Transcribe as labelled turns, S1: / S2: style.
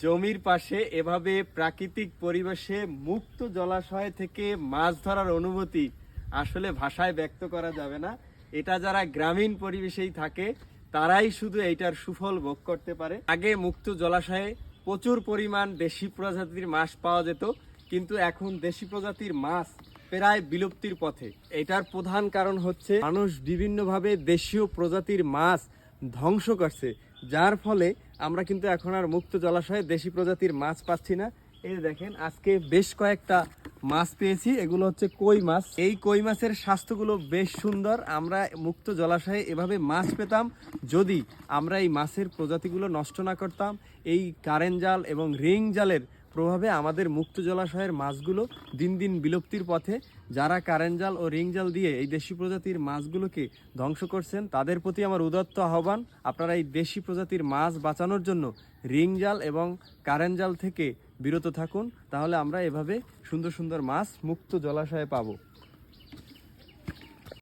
S1: জমির পাশে এভাবে প্রাকৃতিক পরিবেশে মুক্ত জলাশয় থেকে মাছ ধরার অনুভূতি আসলে ভাষায় ব্যক্ত করা যাবে না। এটা যারা গ্রামীণ পরিবেশেই থাকে তারাই শুধু এইটার সুফল ভোগ করতে পারে। আগে মুক্ত জলাশয়ে প্রচুর পরিমাণ দেশি প্রজাতির মাছ পাওয়া যেত, কিন্তু এখন দেশি প্রজাতির মাছ প্রায় বিলুপ্তির পথে। এটার প্রধান কারণ হচ্ছে মানুষ বিভিন্নভাবে দেশীয় প্রজাতির মাছ ধ্বংস করছে, যার ফলে আমরা কিন্তু এখন আর মুক্ত জলাশয়ে দেশি প্রজাতির মাছ পাচ্ছি না। এই দেখেন, আজকে বেশ কয়েকটা মাছ পেয়েছি, এগুলো হচ্ছে কই মাছ। এই কই মাছের স্বাস্থ্যগুলো বেশ সুন্দর। আমরা মুক্ত জলাশয়ে এভাবে মাছ পেতাম যদি আমরা এই মাছের প্রজাতিগুলো নষ্ট না করতাম। এই কারেন্ট জাল এবং রিং জালের প্রভাবে আমাদের মুক্ত জলাশয়ের মাছগুলো দিন দিন বিলুপ্তির পথে। যারা কারেন্ট জাল ও রিং জাল দিয়ে এই দেশি প্রজাতির মাছগুলোকে ধ্বংস করছেন তাদের প্রতি আমার উদাত্ত আহ্বান, আপনারা এই দেশি প্রজাতির মাছ বাঁচানোর জন্য রিং জাল এবং কারেন্ট জাল থেকে বিরত থাকুন। তাহলে আমরা এভাবে সুন্দর সুন্দর মাছ মুক্ত জলাশয়ে পাবো।